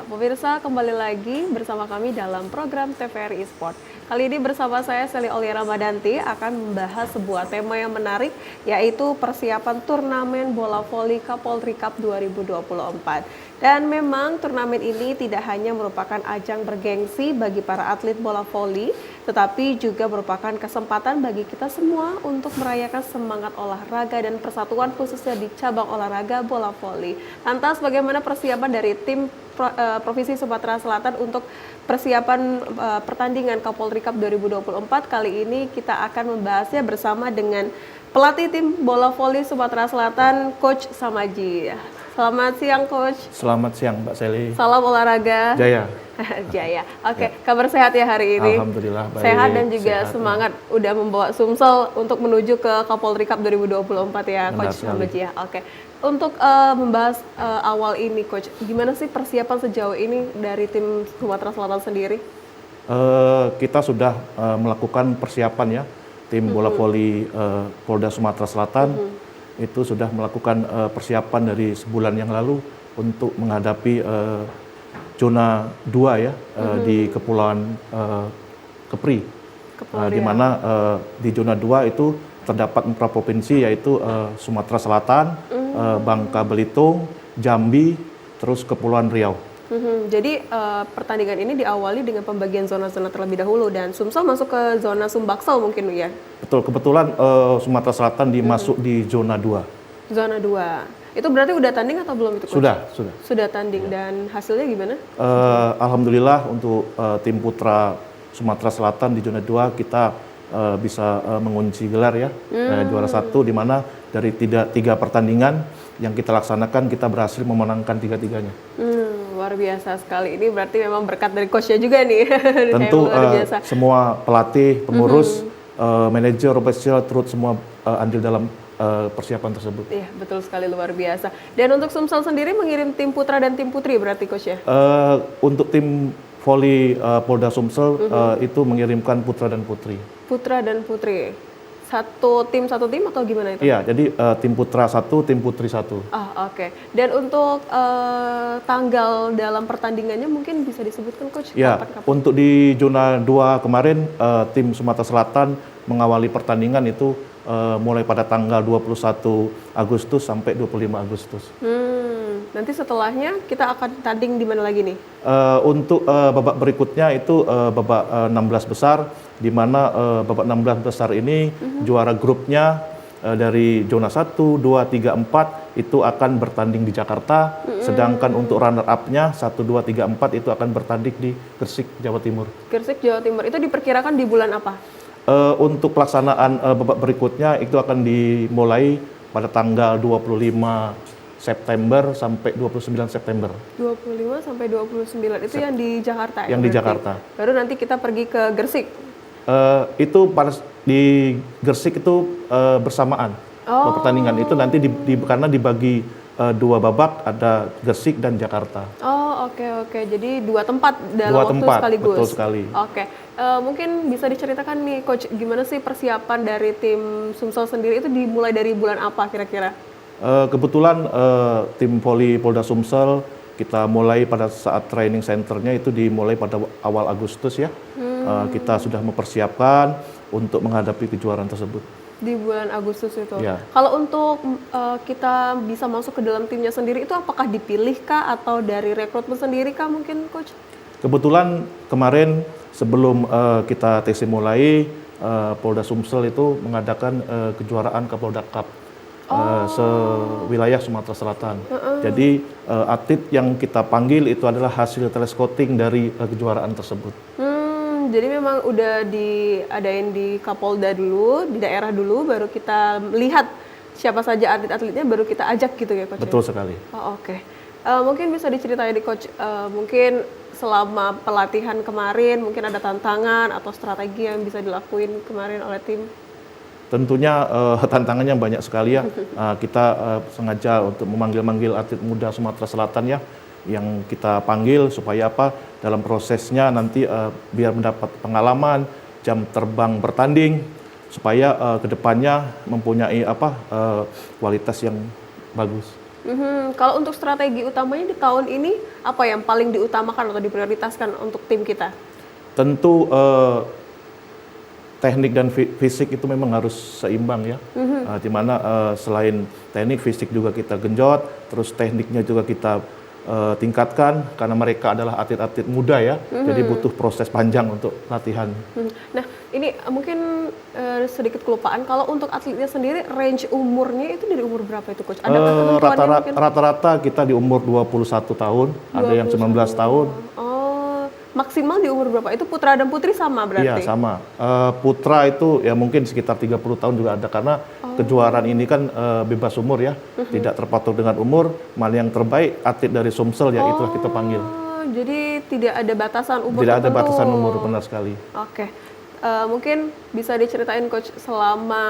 Ya, pemirsa kembali lagi bersama kami dalam program TVRI Sport. Kali ini bersama saya Sally Aulia Ramadanti akan membahas sebuah tema yang menarik, yaitu persiapan turnamen bola voli Kapolri Cup 2024. Dan memang turnamen ini tidak hanya merupakan ajang bergengsi bagi para atlet bola voli, tetapi juga merupakan kesempatan bagi kita semua untuk merayakan semangat olahraga dan persatuan khususnya di cabang olahraga bola voli. Lantas bagaimana persiapan dari tim Provinsi Sumatera Selatan untuk persiapan pertandingan Kapolri Cup 2024? Kali ini kita akan membahasnya bersama dengan pelatih tim bola voli Sumatera Selatan, Coach Samaji. Selamat siang, Coach. Selamat siang, Mbak Sally. Salam olahraga. Jaya. Jaya. Oke, kabar sehat ya hari ini? Alhamdulillah baik. Sehat dan juga sehat, semangat udah membawa Sumsel untuk menuju ke Kapolri Cup 2024 ya, Benar Coach Samaji ya. Oke. Untuk membahas awal ini, Coach, gimana sih persiapan sejauh ini dari tim Sumatera Selatan sendiri? Kita sudah melakukan persiapan ya, tim bola voli Polda Sumatera Selatan itu sudah melakukan persiapan dari sebulan yang lalu untuk menghadapi zona 2 ya di Kepulauan Kepri, di mana di zona 2 itu terdapat 4 provinsi yaitu Sumatera Selatan, Bangka Belitung, Jambi, terus Kepulauan Riau. Jadi pertandingan ini diawali dengan pembagian zona-zona terlebih dahulu dan Sumsel masuk ke zona Sumbaksel mungkin ya? Betul, kebetulan Sumatera Selatan dimasuk di zona 2. Zona 2. Itu berarti udah tanding atau belum itu, Coach? Sudah. Sudah tanding dan hasilnya gimana? Alhamdulillah untuk tim putra Sumatera Selatan di zona 2 kita bisa mengunci gelar ya, juara 1, di mana dari 3 pertandingan yang kita laksanakan kita berhasil memenangkan 3-3-nya. Luar biasa sekali. Ini berarti memang berkat dari coachnya juga nih. Tentu semua pelatih, pengurus, manajer, operasional turut semua andil dalam persiapan tersebut. Iya, betul sekali, luar biasa. Dan untuk Sumsel sendiri mengirim tim putra dan tim putri berarti coach ya? Untuk tim voli Polda Sumsel itu mengirimkan putra dan putri. Putra dan putri. Satu tim atau gimana itu? Iya, jadi tim putra 1, tim putri 1. Oke. Dan untuk tanggal dalam pertandingannya mungkin bisa disebutkan, Coach? Ya, untuk di zona 2 kemarin tim Sumatera Selatan mengawali pertandingan itu mulai pada tanggal 21 Agustus sampai 25 Agustus. Nanti setelahnya kita akan tanding di mana lagi nih? Untuk babak berikutnya itu babak 16 besar, di mana babak 16 besar ini juara grupnya dari zona 1, 2, 3, 4 itu akan bertanding di Jakarta, sedangkan untuk runner up-nya 1, 2, 3, 4 itu akan bertanding di Gresik, Jawa Timur. Gresik, Jawa Timur. Itu diperkirakan di bulan apa? Untuk pelaksanaan babak berikutnya itu akan dimulai pada tanggal 25 September sampai 29 September. 25 sampai 29 itu yang di Jakarta ya? Yang di Jakarta. Baru nanti kita pergi ke Gresik. Itu di Gresik itu bersamaan. Pertandingan itu nanti karena dibagi 2 babak, ada Gresik dan Jakarta. Oke. Jadi 2 tempat dalam waktu sekaligus. Betul sekali. Oke. Mungkin bisa diceritakan nih, Coach, gimana sih persiapan dari tim Sumsel sendiri itu dimulai dari bulan apa kira-kira? Kebetulan tim voli Polda Sumsel kita mulai pada saat training centernya itu dimulai pada awal Agustus ya. Kita sudah mempersiapkan untuk menghadapi kejuaraan tersebut. Di bulan Agustus itu. Ya. Kalau untuk kita bisa masuk ke dalam timnya sendiri itu apakah dipilih kah atau dari rekrutmen sendiri kah mungkin, Coach? Kebetulan kemarin sebelum kita TC mulai, Polda Sumsel itu mengadakan kejuaraan Kapolda Cup. Sewilayah Sumatera Selatan. Jadi atlet yang kita panggil itu adalah hasil telescouting dari kejuaraan tersebut. Jadi memang udah diadain di Kapolda dulu, di daerah dulu, baru kita lihat siapa saja atlet-atletnya, baru kita ajak gitu ya, Coach? Betul sekali. Oke. Mungkin bisa diceritain di Coach, mungkin selama pelatihan kemarin, mungkin ada tantangan atau strategi yang bisa dilakuin kemarin oleh tim? Tentunya tantangannya banyak sekali ya. Kita sengaja untuk memanggil atlet muda Sumatera Selatan ya, yang kita panggil supaya apa, dalam prosesnya nanti biar mendapat pengalaman, jam terbang bertanding, supaya kedepannya mempunyai kualitas yang bagus. Kalau untuk strategi utamanya di tahun ini apa yang paling diutamakan atau diprioritaskan untuk tim kita? Tentu teknik dan fisik itu memang harus seimbang ya. Di mana selain teknik, fisik juga kita genjot, terus tekniknya juga kita tingkatkan karena mereka adalah atlet-atlet muda ya. Jadi butuh proses panjang untuk latihan. Nah, ini mungkin sedikit kelupaan. Kalau untuk atletnya sendiri, range umurnya itu dari umur berapa itu, Coach? Adakah ketentuannya mungkin? Rata-rata kita di umur 21 tahun, ada yang 19 tahun. Oh, maksimal di umur berapa? Itu putra dan putri sama berarti? Iya, sama. Putra itu ya mungkin sekitar 30 tahun juga ada karena kejuaraan ini kan bebas umur ya, tidak terpatok dengan umur. Malah yang terbaik atlet dari Sumsel ya itulah kita panggil. Jadi tidak ada batasan umur Tidak ada tertentu. batasan umur, benar sekali. Oke. Mungkin bisa diceritain Coach selama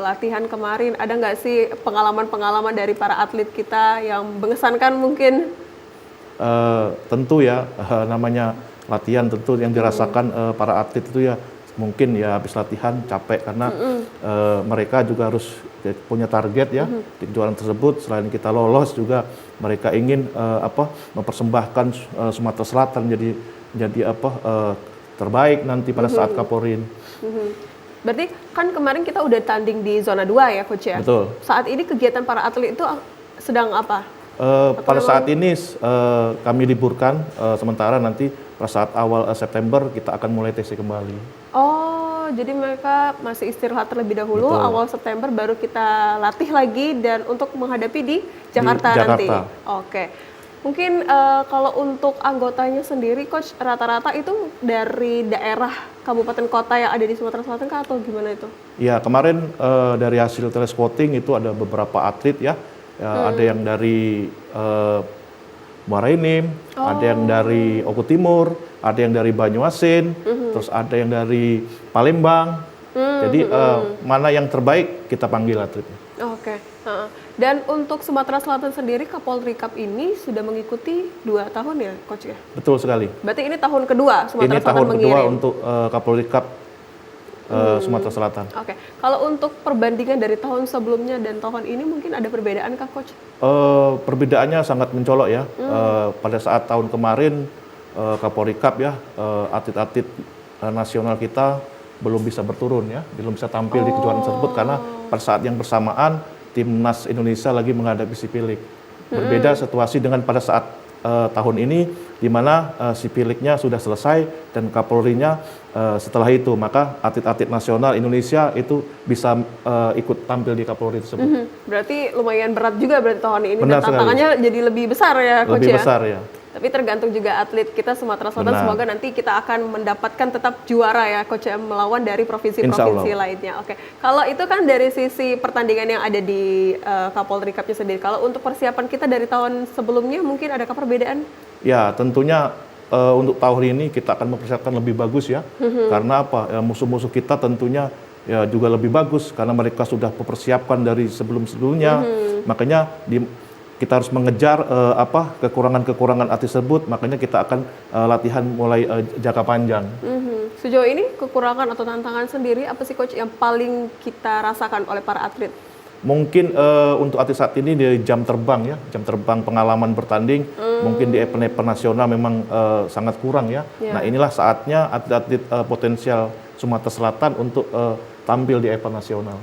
latihan kemarin ada nggak sih pengalaman-pengalaman dari para atlet kita yang mengesankan mungkin? Tentu ya namanya latihan tentu yang dirasakan para atlet itu ya mungkin ya habis latihan capek karena mereka juga harus punya target ya di kejuaraan tersebut. Selain kita lolos juga mereka ingin mempersembahkan Sumatera Selatan jadi terbaik nanti pada saat Kaporin. Berarti kan kemarin kita udah tanding di zona 2 ya Coach ya? Betul. Saat ini kegiatan para atlet itu sedang apa? Pada saat ini kami liburkan sementara, nanti pada saat awal September kita akan mulai TC kembali. Oh, jadi mereka masih istirahat terlebih dahulu. Betul. Awal September baru kita latih lagi dan untuk menghadapi di Jakarta nanti. Oke. Mungkin kalau untuk anggotanya sendiri, Coach, rata-rata itu dari daerah kabupaten kota yang ada di Sumatera Selatan kah atau gimana itu? Ya, kemarin dari hasil telespotting itu ada beberapa atlet ya. Ada yang dari Muara Enim, ada yang dari Oku Timur, ada yang dari Banyuasin, terus ada yang dari Palembang. Jadi mana yang terbaik kita panggil atletnya. Oke. Dan untuk Sumatera Selatan sendiri, Kapolri Cup ini sudah mengikuti 2 tahun ya, Coach ya? Betul sekali. Berarti ini tahun kedua Sumatera Selatan mengirim. Ini tahun kedua untuk Kapolri Cup Sumatera Selatan. Oke. Kalau untuk perbandingan dari tahun sebelumnya dan tahun ini mungkin ada perbedaan kah, Coach? Perbedaannya sangat mencolok ya. Pada saat tahun kemarin Kapolri Cup ya, atlet-atlet nasional kita belum bisa berturun ya, belum bisa tampil di kejuaraan tersebut karena pada saat yang bersamaan Timnas Indonesia lagi menghadapi Sipilik. Berbeda situasi dengan pada saat tahun ini di mana Sipiliknya sudah selesai dan Kapolrinya setelah itu, maka atlet-atlet nasional Indonesia itu bisa ikut tampil di Kapolri tersebut. Berarti lumayan berat juga berarti tahun ini. Benar dan tantangannya jadi lebih besar ya, Coach lebih ya? besar ya. Tapi tergantung juga atlet kita Sumatera Selatan. Benar. Semoga nanti kita akan mendapatkan tetap juara ya, Coach, melawan dari provinsi-provinsi lainnya. Oke. Kalau itu kan dari sisi pertandingan yang ada di Kapolri Cup-nya sendiri. Kalau untuk persiapan kita dari tahun sebelumnya mungkin adakah perbedaan? Ya, tentunya untuk tahun ini kita akan mempersiapkan lebih bagus ya. Karena apa? Ya, musuh-musuh kita tentunya ya juga lebih bagus karena mereka sudah mempersiapkan dari sebelum-sebelumnya. Makanya kita harus mengejar kekurangan-kekurangan atlet tersebut, makanya kita akan latihan mulai jangka panjang. Sejauh ini kekurangan atau tantangan sendiri apa sih, Coach, yang paling kita rasakan oleh para atlet? Mungkin untuk atlet saat ini di jam terbang ya, jam terbang pengalaman bertanding, mungkin di event-event nasional memang sangat kurang ya. Nah, inilah saatnya atlet-atlet potensial Sumatera Selatan untuk tampil di event nasional.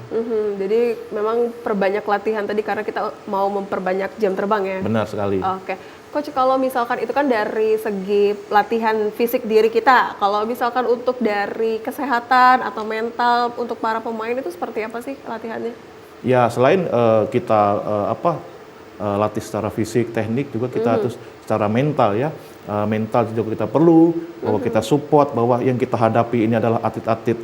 Jadi memang perbanyak latihan tadi karena kita mau memperbanyak jam terbang ya? Benar sekali. Oke. Coach, kalau misalkan itu kan dari segi latihan fisik diri kita, kalau misalkan untuk dari kesehatan atau mental untuk para pemain itu seperti apa sih latihannya? Ya, selain kita latih secara fisik, teknik, juga kita harus secara mental ya. Mental juga kita perlu, bahwa kita support bahwa yang kita hadapi ini adalah atlet-atlet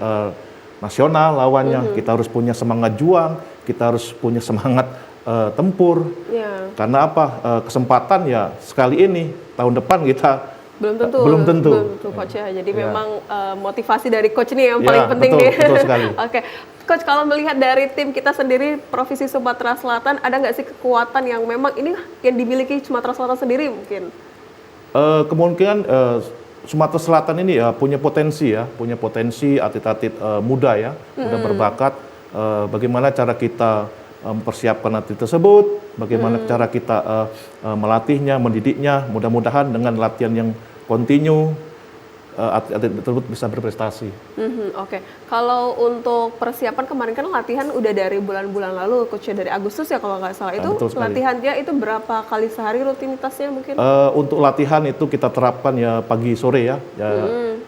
nasional lawannya. Kita harus punya semangat juang, kita harus punya semangat tempur. Karena apa? Kesempatan ya sekali ini, tahun depan kita belum tentu Coach ya. Jadi memang motivasi dari Coach ini yang paling penting betul, nih. Betul sekali. Oke. Coach, kalau melihat dari tim kita sendiri Provinsi Sumatera Selatan, ada nggak sih kekuatan yang memang ini yang dimiliki Sumatera Selatan sendiri mungkin? Kemungkinan Sumatera Selatan ini ya punya potensi atlet-atlet muda ya, muda berbakat. Bagaimana cara kita mempersiapkan atlet tersebut, bagaimana cara kita melatihnya, mendidiknya. Mudah-mudahan dengan latihan yang kontinu, atlet tersebut bisa berprestasi. Oke. Kalau untuk persiapan kemarin kan latihan udah dari bulan-bulan lalu, coach, dari Agustus ya kalau nggak salah. Itu Betul sekali. latihannya itu berapa kali sehari rutinitasnya mungkin? Untuk latihan itu kita terapkan ya pagi sore ya,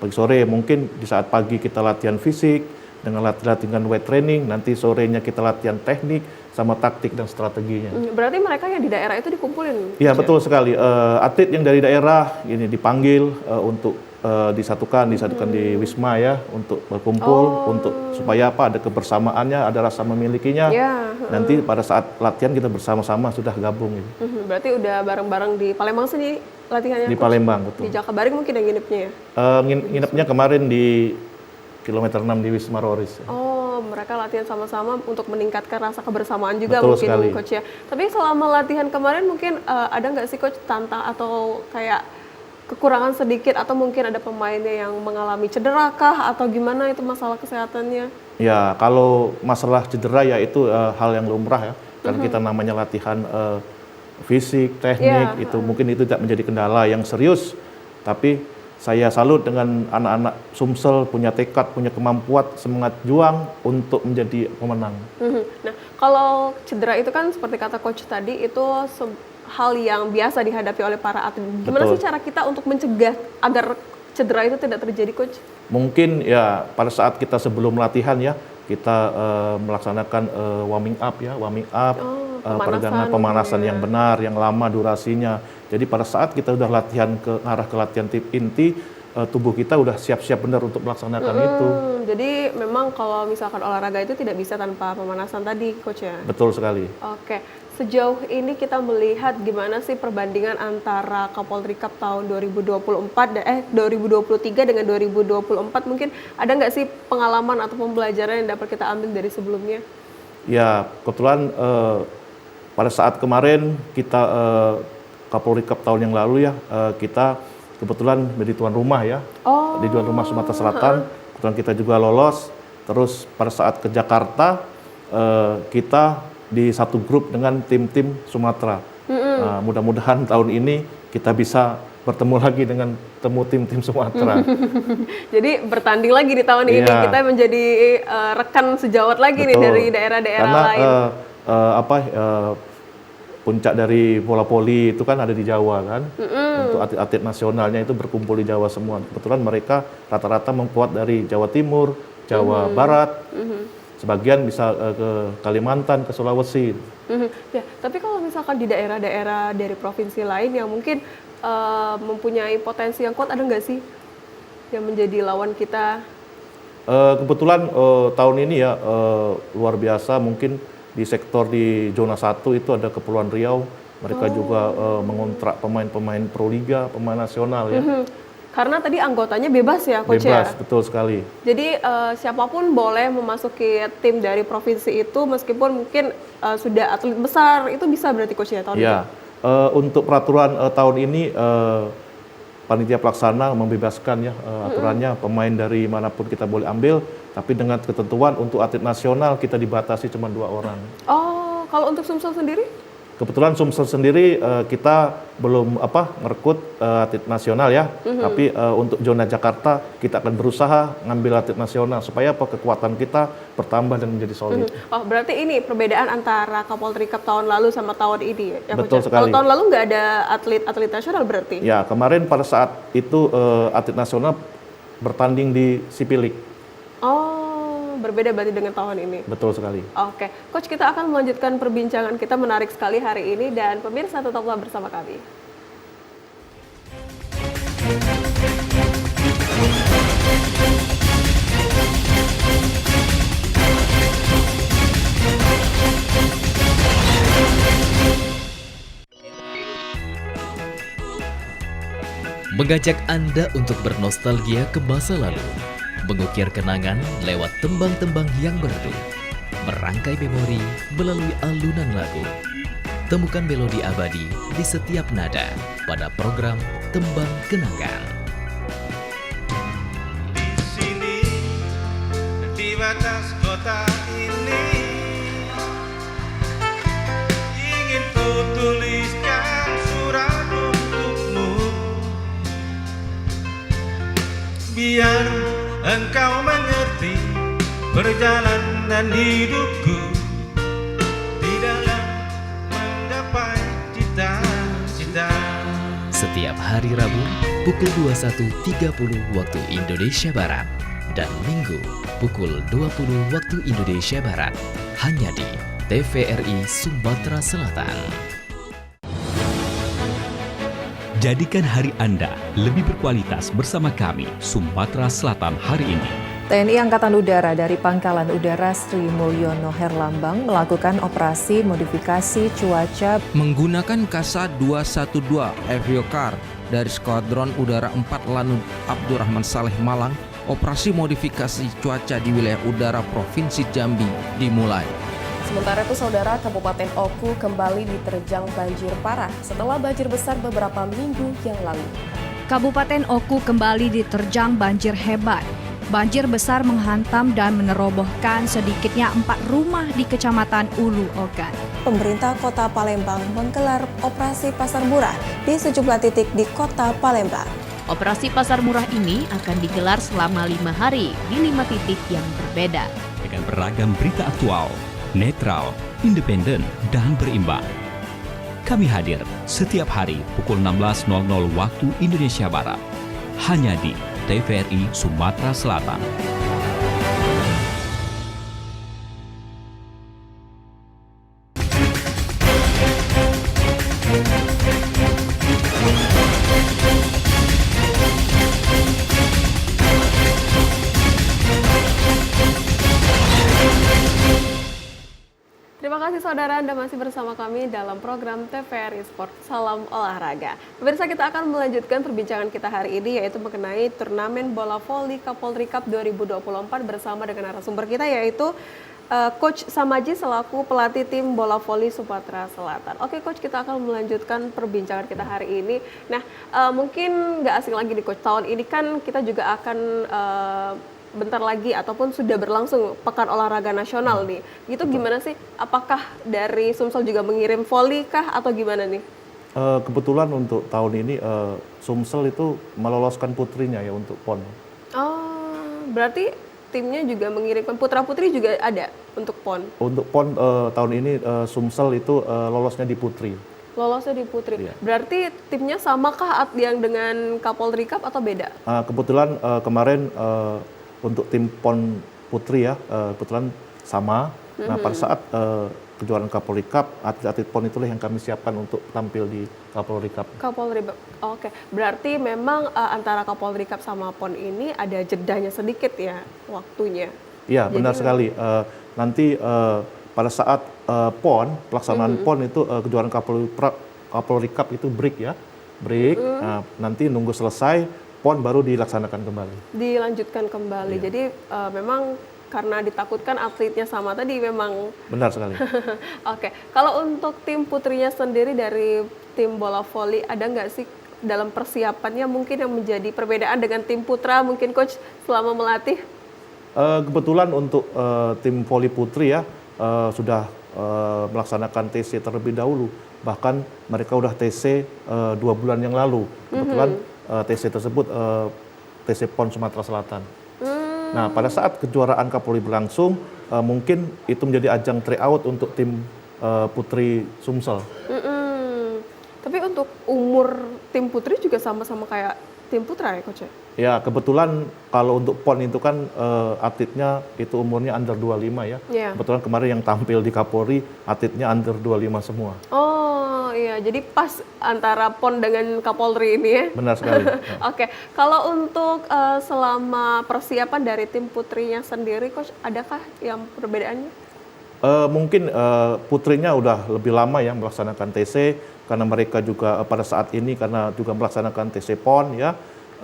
pagi sore mungkin di saat pagi kita latihan fisik dengan latihan weight training, nanti sorenya kita latihan teknik sama taktik dan strateginya. Berarti mereka yang di daerah itu dikumpulin? Iya coach, betul sekali. Atlet yang dari daerah ini dipanggil untuk disatukan di Wisma ya untuk berkumpul untuk supaya apa ada kebersamaannya, ada rasa memilikinya. Ya. Nanti pada saat latihan kita bersama-sama sudah gabung. Gitu. Berarti udah bareng-bareng di Palembang sini latihannya? Di coach? Palembang betul. Di Jakabaring mungkin yang nginepnya ya? Nginepnya kemarin di kilometer 6 di Wisma Roris. Oh, mereka latihan sama-sama untuk meningkatkan rasa kebersamaan juga Betul mungkin sekali. coach ya. Tapi selama latihan kemarin mungkin ada nggak sih coach tantang atau kayak kekurangan sedikit atau mungkin ada pemainnya yang mengalami cedera kah atau gimana itu masalah kesehatannya? Ya, kalau masalah cedera ya itu hal yang lumrah ya. Karena kita namanya latihan fisik, teknik, itu mungkin itu tidak menjadi kendala yang serius. Tapi saya salut dengan anak-anak Sumsel punya tekad, punya kemampuan, semangat juang untuk menjadi pemenang. Nah, kalau cedera itu kan seperti kata coach tadi itu hal yang biasa dihadapi oleh para atlet. Gimana sih cara kita untuk mencegah agar cedera itu tidak terjadi, coach? Mungkin ya pada saat kita sebelum latihan ya kita melaksanakan warming up, perjalanan pemanasan yang benar, yang lama durasinya. Jadi pada saat kita udah latihan ke arah ke latihan tip inti, tubuh kita udah siap-siap benar untuk melaksanakan itu. Jadi memang kalau misalkan olahraga itu tidak bisa tanpa pemanasan tadi, coach ya? Betul sekali. Oke. Sejauh ini kita melihat gimana sih perbandingan antara Kapolri Cup tahun 2023 dengan 2024, mungkin ada nggak sih pengalaman atau pembelajaran yang dapat kita ambil dari sebelumnya? Ya, kebetulan pada saat kemarin kita Kapolri Cup tahun yang lalu ya, kita kebetulan menjadi tuan rumah ya, di tuan rumah Sumatera Selatan. Kebetulan kita juga lolos. Terus pada saat ke Jakarta, kita di satu grup dengan tim-tim Sumatera. Mudah-mudahan tahun ini kita bisa bertemu lagi dengan tim-tim Sumatera. Jadi bertanding lagi di tahun ini, kita menjadi rekan sejawat lagi nih dari daerah-daerah lain. Puncak dari bola voli itu kan ada di Jawa kan. Untuk atlet-atlet nasionalnya itu berkumpul di Jawa semua. Kebetulan mereka rata-rata membuat dari Jawa Timur, Jawa Barat. Sebagian bisa ke Kalimantan, ke Sulawesi. Ya, tapi kalau misalkan di daerah-daerah dari provinsi lain yang mungkin mempunyai potensi yang kuat, ada nggak sih yang menjadi lawan kita? Kebetulan tahun ini ya luar biasa, mungkin di sektor di zona 1 itu ada Kepulauan Riau. Mereka juga mengontrak pemain-pemain Proliga, pemain nasional ya. Karena tadi anggotanya bebas ya, coach ya? Bebas, betul sekali. Jadi siapapun boleh memasuki tim dari provinsi itu meskipun mungkin sudah atlet besar, itu bisa berarti coach ya tahun ini? Untuk peraturan tahun ini panitia pelaksana membebaskan ya aturannya, pemain dari manapun kita boleh ambil, tapi dengan ketentuan untuk atlet nasional kita dibatasi cuma 2 orang. Oh, kalau untuk Sumsel sendiri? Kebetulan Sumsel sendiri kita belum merekrut atlet nasional ya, tapi untuk zona Jakarta kita akan berusaha ngambil atlet nasional supaya kekuatan kita bertambah dan menjadi solid. Oh, berarti ini perbedaan antara Kapolri Cup tahun lalu sama tahun ini ya? Betul sekali. Kalau tahun lalu nggak ada atlet nasional berarti? Ya, kemarin pada saat itu atlet nasional bertanding di Sipilik. Berbeda berarti dengan tahun ini? Betul sekali. Oke, coach, kita akan melanjutkan perbincangan kita, menarik sekali hari ini, dan pemirsa tetaplah bersama kami. Mengajak Anda untuk bernostalgia ke masa lalu, mengukir kenangan lewat tembang-tembang yang merdu, merangkai memori melalui alunan lagu. Temukan melodi abadi di setiap nada pada program Tembang Kenangan. Sini di batas kota ini biar engkau mengerti perjalanan hidupku di dalam menggapai cita-cita. Setiap hari Rabu pukul 21.30 waktu Indonesia Barat dan Minggu pukul 20 waktu Indonesia Barat hanya di TVRI Sumatera Selatan. Jadikan hari Anda lebih berkualitas bersama kami Sumatera Selatan hari ini. TNI Angkatan Udara dari Pangkalan Udara Sri Mulyono Herlambang melakukan operasi modifikasi cuaca menggunakan Kasa 212 Aviokar dari Skuadron Udara 4 Lanut Abdurrahman Saleh Malang. Operasi modifikasi cuaca di wilayah udara Provinsi Jambi dimulai. Sementara itu, Saudara, Kabupaten Oku kembali diterjang banjir parah setelah banjir besar beberapa minggu yang lalu. Kabupaten Oku kembali diterjang banjir hebat. Banjir besar menghantam dan menerobohkan sedikitnya 4 rumah di Kecamatan Ulu Ogan. Pemerintah Kota Palembang menggelar operasi pasar murah di sejumlah titik di Kota Palembang. Operasi pasar murah ini akan digelar selama 5 hari di 5 titik yang berbeda. Dengan beragam berita aktual, netral, independen, dan berimbang. Kami hadir setiap hari pukul 16.00 waktu Indonesia Barat. Hanya di TVRI Sumatera Selatan. Terima kasih saudara, Anda masih bersama kami dalam program TVRI Sport. Salam olahraga. Pemirsa, kita akan melanjutkan perbincangan kita hari ini yaitu mengenai turnamen bola voli Kapolri Cup 2024 bersama dengan narasumber kita yaitu Coach Samaji selaku pelatih tim bola voli Sumatera Selatan. Oke Coach, kita akan melanjutkan perbincangan kita hari ini. Nah, mungkin nggak asing lagi nih Coach, tahun ini kan kita juga akan bentar lagi ataupun sudah berlangsung Pekan Olahraga Nasional nih. Gitu gimana sih? Apakah dari Sumsel juga mengirim voli kah atau gimana nih? Kebetulan untuk tahun ini Sumsel itu meloloskan putrinya ya untuk PON. Oh, berarti timnya juga mengirimkan putra-putri juga ada untuk PON? Untuk PON tahun ini Sumsel itu lolosnya di putri. Lolosnya di putri. Iya. Berarti timnya samakah yang dengan Kapolri Cup atau beda? Kebetulan kemarin untuk tim PON putri ya, kebetulan sama. Nah, pada saat kejuaraan Kapolri Cup, atlet-atlet PON itulah yang kami siapkan untuk tampil di Kapolri Cup. Kapolri, oke. Berarti memang antara Kapolri Cup sama PON ini ada jedanya sedikit ya waktunya? Iya, benar sekali. Nanti pada saat PON, pelaksanaan PON itu kejuaraan Kapolri Cup itu break ya. Break, nanti nunggu selesai, PON baru dilaksanakan kembali. Dilanjutkan kembali. Iya. Jadi memang karena ditakutkan atletnya sama tadi memang. Benar sekali. Oke, kalau untuk tim putrinya sendiri dari tim bola voli ada nggak sih dalam persiapannya mungkin yang menjadi perbedaan dengan tim putra mungkin Coach selama melatih? Kebetulan untuk tim voli putri ya sudah melaksanakan TC terlebih dahulu. Bahkan mereka udah TC 2 bulan yang lalu. Kebetulan TC tersebut TC PON Sumatera Selatan. Nah, pada saat kejuaraan Kapolri berlangsung, mungkin itu menjadi ajang tryout untuk tim putri Sumsel. Tapi untuk umur tim putri juga sama-sama kayak tim putra ya, Coach? Ya, kebetulan kalau untuk PON itu kan atletnya itu umurnya under 25 ya. Yeah. Kebetulan kemarin yang tampil di Kapolri atletnya under 25 semua. Oh iya, jadi pas antara PON dengan Kapolri ini ya? Benar sekali. Oke, kalau untuk selama persiapan dari tim putrinya sendiri, Coach, adakah yang perbedaannya? Mungkin putrinya udah lebih lama ya melaksanakan TC, karena mereka juga pada saat ini karena juga melaksanakan TC PON ya.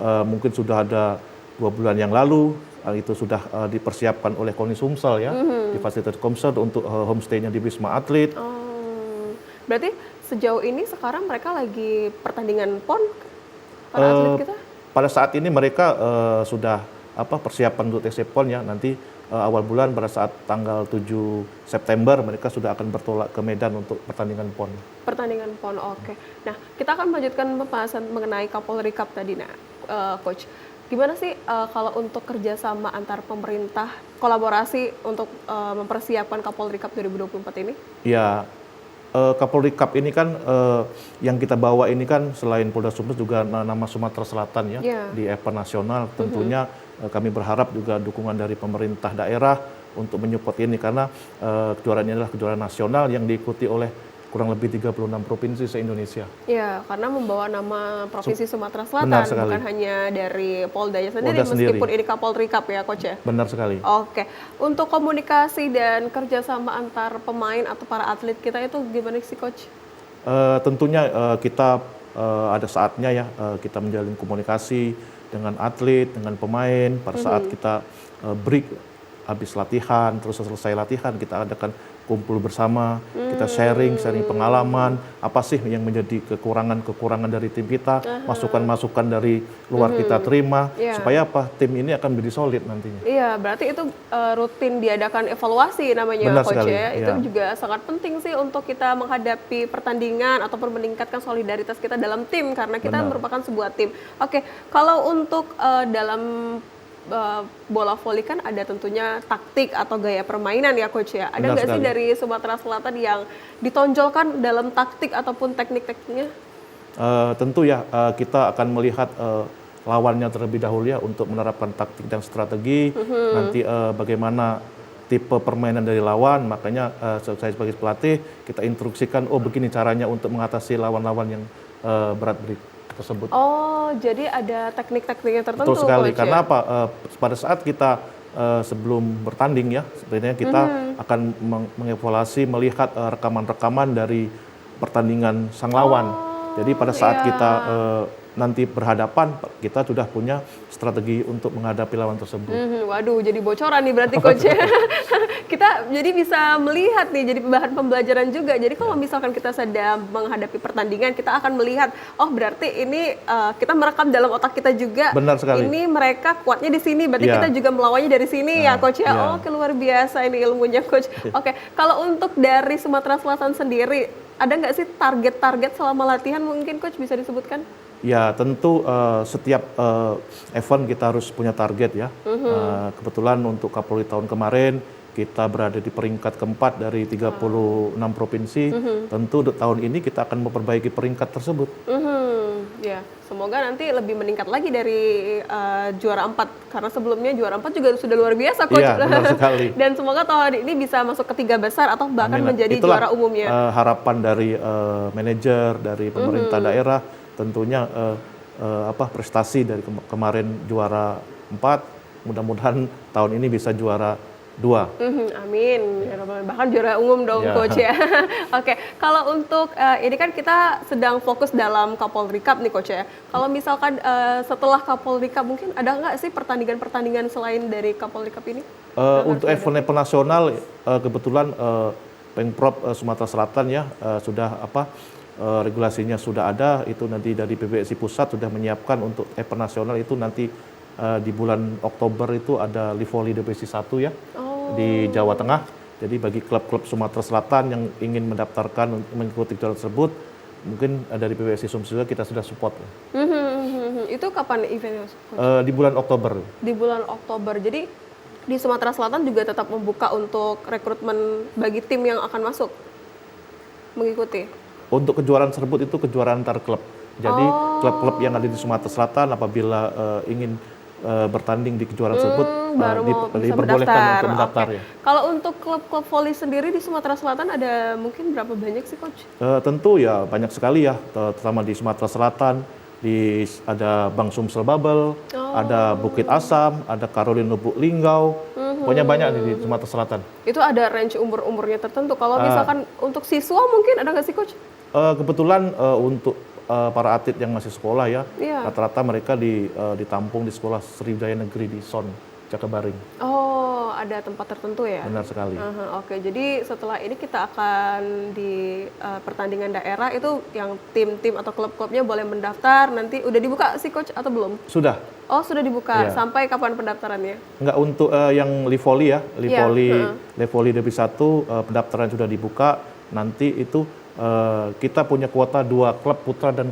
Mungkin sudah ada 2 bulan yang lalu itu sudah dipersiapkan oleh KONI Sumsel ya, di fasilitas Komsel untuk homestay-nya di Wisma Atlet. Oh, berarti sejauh ini sekarang mereka lagi pertandingan PON para atlet kita? Pada saat ini mereka sudah persiapan untuk TC PON ya, nanti awal bulan pada saat tanggal 7 September mereka sudah akan bertolak ke Medan untuk pertandingan PON. Pertandingan PON, oke. Nah, kita akan melanjutkan pembahasan mengenai Kapolri Cup tadi, Coach. Gimana sih kalau untuk kerjasama antar pemerintah, kolaborasi untuk mempersiapkan Kapolri Cup 2024 ini? Ya, Kapolri Cup ini kan yang kita bawa ini kan selain Polda Sumber juga nama Sumatera Selatan ya, di event nasional. Tentunya kami berharap juga dukungan dari pemerintah daerah untuk menyupport ini karena kejuaraan ini adalah kejuaraan nasional yang diikuti oleh kurang lebih 36 provinsi se-Indonesia. Ya, karena membawa nama Provinsi Sumatera Selatan, bukan hanya dari Poldanya sendiri, meskipun ini Kapolri Cup ya, Coach ya? Benar sekali. Oke, untuk komunikasi dan kerjasama antar pemain atau para atlet kita itu gimana sih, Coach? Tentunya kita ada saatnya ya, kita menjalin komunikasi dengan atlet, dengan pemain, pada saat kita break, habis latihan, terus selesai latihan, kita adakan kumpul bersama, kita sharing pengalaman, apa sih yang menjadi kekurangan dari tim kita, masukan-masukan dari luar kita terima, supaya apa tim ini akan menjadi solid nantinya. Iya, berarti itu rutin diadakan evaluasi namanya, Coach ya. Itu juga sangat penting sih untuk kita menghadapi pertandingan ataupun meningkatkan solidaritas kita dalam tim, karena kita merupakan sebuah tim. Oke, kalau untuk dalam bola voli kan ada tentunya taktik atau gaya permainan ya, Coach ya. Ada nggak sih dari Sumatera Selatan yang ditonjolkan dalam taktik ataupun teknik-tekniknya? Tentu ya, kita akan melihat lawannya terlebih dahulu ya untuk menerapkan taktik dan strategi. Nanti bagaimana tipe permainan dari lawan, makanya saya sebagai pelatih kita instruksikan, oh begini caranya untuk mengatasi lawan-lawan yang berat tersebut. Oh, jadi ada teknik-tekniknya tertentu. Betul sekali, Coach, karena apa? Pada saat kita sebelum bertanding ya, sebenarnya kita akan mengevaluasi, melihat rekaman-rekaman dari pertandingan sang lawan. Jadi pada saat kita nanti berhadapan, kita sudah punya strategi untuk menghadapi lawan tersebut. Waduh, jadi bocoran nih berarti, Coach. Kita jadi bisa melihat nih, jadi bahan pembelajaran juga. Jadi kalau misalkan kita sedang menghadapi pertandingan, kita akan melihat, oh berarti ini kita merekam dalam otak kita juga. Benar sekali. Ini mereka kuatnya di sini, berarti kita juga melawannya dari sini ya, Coach ya. Oke, luar biasa ini ilmunya, Coach. Oke, kalau untuk dari Sumatera Selatan sendiri, ada nggak sih target-target selama latihan mungkin, Coach, bisa disebutkan? Ya, tentu setiap event kita harus punya target ya. Kebetulan untuk Kapolri tahun kemarin kita berada di peringkat keempat dari 36 provinsi. Tentu tahun ini kita akan memperbaiki peringkat tersebut. Ya, semoga nanti lebih meningkat lagi dari juara 4, karena sebelumnya juara 4 juga sudah luar biasa, Coach. Iya, benar sekali. Dan semoga tahun ini bisa masuk ke 3 besar atau bahkan menjadi Itulah, juara umumnya. Harapan dari manajer, dari pemerintah daerah, tentunya prestasi dari kemarin juara 4, mudah-mudahan tahun ini bisa juara 2. Amin. Bahkan juara umum dong, Coach ya. Oke, kalau untuk ini kan kita sedang fokus dalam Kapolri Cup nih, Coach ya. Kalau misalkan setelah Kapolri Cup mungkin ada nggak sih pertandingan-pertandingan selain dari Kapolri Cup ini? Untuk event nasional kebetulan Pemprov Sumatera Selatan ya sudah regulasinya sudah ada, itu nanti dari PBSI Pusat sudah menyiapkan untuk event nasional itu nanti di bulan Oktober itu ada Livoli Divisi 1 ya di Jawa Tengah. Jadi bagi klub-klub Sumatera Selatan yang ingin mendaftarkan untuk mengikuti kejuaraan tersebut, mungkin dari PBSI Sumsel juga kita sudah support. Itu kapan eventnya? Di bulan Oktober. Di bulan Oktober. Jadi di Sumatera Selatan juga tetap membuka untuk rekrutmen bagi tim yang akan masuk mengikuti. Untuk kejuaraan tersebut itu kejuaraan antar klub. Jadi klub-klub yang ada di Sumatera Selatan apabila ingin bertanding di kejuaraan tersebut diperbolehkan untuk mendaftar ya. Kalau untuk klub-klub voli sendiri di Sumatera Selatan ada mungkin berapa banyak sih, Coach? Tentu ya banyak sekali ya, terutama di Sumatera Selatan. Ada Bang Sumsel Babel, ada Bukit Asam, ada Karolin Lubuk Linggau, pokoknya banyak di Sumatera Selatan. Itu ada range umur-umurnya tertentu. Kalau misalkan untuk siswa mungkin ada nggak sih, Coach? Kebetulan untuk para atlet yang masih sekolah ya, rata-rata mereka ditampung di sekolah Sriwijaya Negeri di Son, Jakabaring. Oh, ada tempat tertentu ya? Benar sekali. Oke, jadi setelah ini kita akan di pertandingan daerah itu yang tim-tim atau klub-klubnya boleh mendaftar. Nanti udah dibuka sih, Coach, atau belum? Sudah. Oh, sudah dibuka. Sampai kapan pendaftarannya? Enggak, untuk yang Livoli ya, Livoli Divisi 1 pendaftaran sudah dibuka. Nanti itu kita punya kuota 2 klub putra dan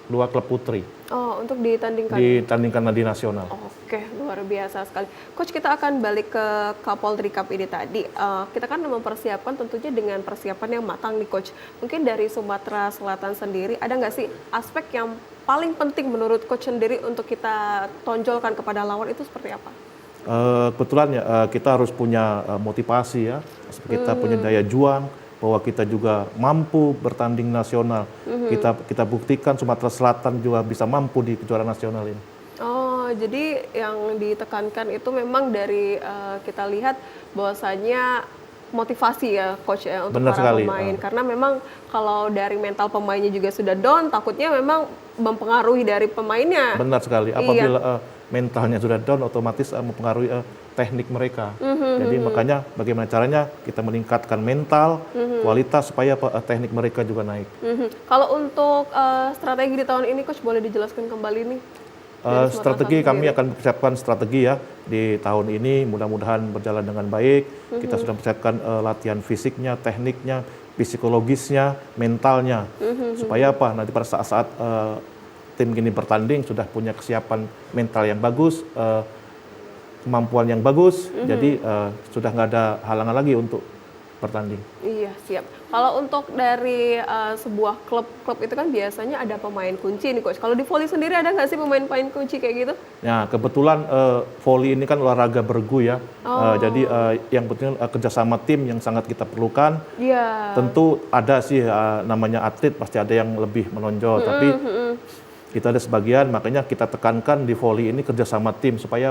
2 klub putri. Oh, untuk ditandingkan? Ditandingkan di nasional. Oke, luar biasa sekali. Coach, kita akan balik ke Kapolri Cup ini tadi. Kita kan mempersiapkan tentunya dengan persiapan yang matang nih Coach. Mungkin dari Sumatera Selatan sendiri, ada nggak sih aspek yang paling penting menurut Coach sendiri untuk kita tonjolkan kepada lawan itu seperti apa? Kebetulan ya kita harus punya motivasi ya, kita punya daya juang, bahwa kita juga mampu bertanding nasional. Kita buktikan Sumatera Selatan juga bisa mampu di kejuaraan nasional ini. Oh, jadi yang ditekankan itu memang dari kita lihat bahwasanya motivasi ya Coach ya untuk Benar para sekali. pemain. Karena memang kalau dari mental pemainnya juga sudah down, takutnya memang mempengaruhi dari pemainnya. Benar sekali. Apabila mentalnya sudah down, otomatis mempengaruhi teknik mereka. Jadi makanya bagaimana caranya kita meningkatkan mental, kualitas supaya teknik mereka juga naik. Kalau untuk strategi di tahun ini Coach boleh dijelaskan kembali nih? Strategi kami akan mempersiapkan strategi ya di tahun ini, mudah-mudahan berjalan dengan baik. Kita sudah mempersiapkan latihan fisiknya, tekniknya, psikologisnya, mentalnya. Supaya apa? Nanti pada saat-saat tim ini bertanding sudah punya kesiapan mental yang bagus, kemampuan yang bagus, jadi sudah nggak ada halangan lagi untuk bertanding. Iya, siap. Kalau untuk dari sebuah klub itu kan biasanya ada pemain kunci nih Coach. Kalau di voli sendiri ada nggak sih pemain kunci kayak gitu? Nah, kebetulan voli ini kan olahraga bergu ya. Jadi yang penting kerjasama tim yang sangat kita perlukan. Iya. Tentu ada sih namanya atlet, pasti ada yang lebih menonjol. Tapi kita ada sebagian, makanya kita tekankan di voli ini kerjasama tim supaya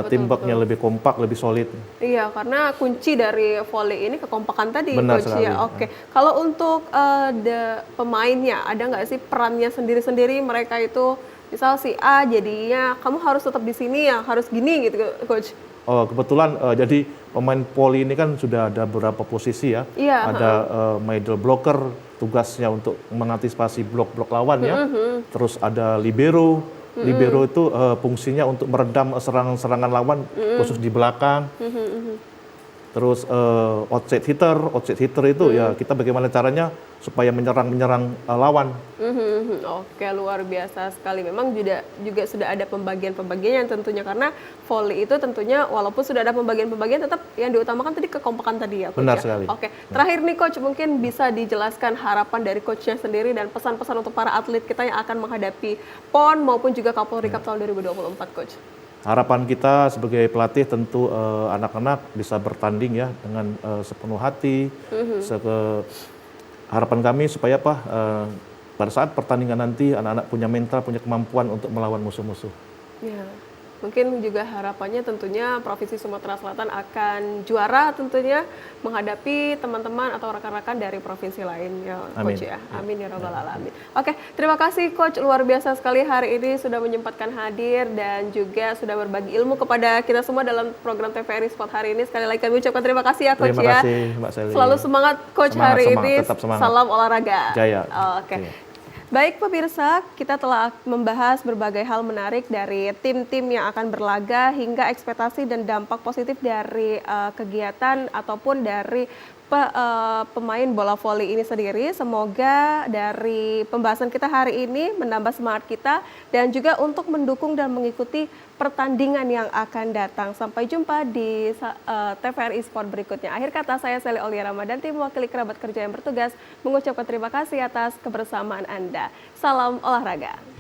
teamworknya lebih kompak, lebih solid. Iya, karena kunci dari voli ini kekompakan tadi. Benar Coach sekali. ya. Oke, kalau untuk pemainnya ada nggak sih perannya sendiri-sendiri mereka itu, misal si A jadinya kamu harus tetap di sini ya, harus gini gitu Coach. Oh, kebetulan jadi pemain voli ini kan sudah ada beberapa posisi ya. Iya, ada middle blocker, tugasnya untuk mengantisipasi blok-blok lawan ya. Terus ada libero. Libero itu fungsinya untuk meredam serangan-serangan lawan khusus di belakang. Terus outside hitter itu ya kita bagaimana caranya supaya menyerang lawan. Oke, luar biasa sekali. Memang juga sudah ada pembagian-pembagian yang tentunya, karena voli itu tentunya walaupun sudah ada pembagian-pembagian tetap yang diutamakan tadi kekompakan tadi ya Coach. Benar ya? sekali. Oke, terakhir nih Coach, mungkin bisa dijelaskan harapan dari Coachnya sendiri dan pesan-pesan untuk para atlet kita yang akan menghadapi PON maupun juga Kapolri Cup tahun 2024 Coach. Harapan kita sebagai pelatih tentu anak-anak bisa bertanding ya dengan sepenuh hati. Harapan kami supaya pada saat pertandingan nanti anak-anak punya mental, punya kemampuan untuk melawan musuh-musuh. Ya, mungkin juga harapannya tentunya Provinsi Sumatera Selatan akan juara tentunya menghadapi teman-teman atau rekan-rekan dari provinsi lain ya Coach ya. Amin ya rabbal alamin. Oke, terima kasih Coach, luar biasa sekali hari ini sudah menyempatkan hadir dan juga sudah berbagi ilmu kepada kita semua dalam program TVRI Sport hari ini. Sekali lagi kami ucapkan terima kasih ya Coach Terima kasih Mbak Sally. Selalu semangat Coach hari ini. Tetap semangat. Salam olahraga. Jaya. Oke. Iya. Baik pemirsa, kita telah membahas berbagai hal menarik dari tim-tim yang akan berlaga hingga ekspektasi dan dampak positif dari kegiatan ataupun dari pemain bola voli ini sendiri. Semoga dari pembahasan kita hari ini menambah semangat kita dan juga untuk mendukung dan mengikuti pertandingan yang akan datang. Sampai jumpa di TVRI Sport berikutnya. Akhir kata, saya Sally Aulia Ramadanti mewakili kerabat kerja yang bertugas mengucapkan terima kasih atas kebersamaan Anda. Salam olahraga.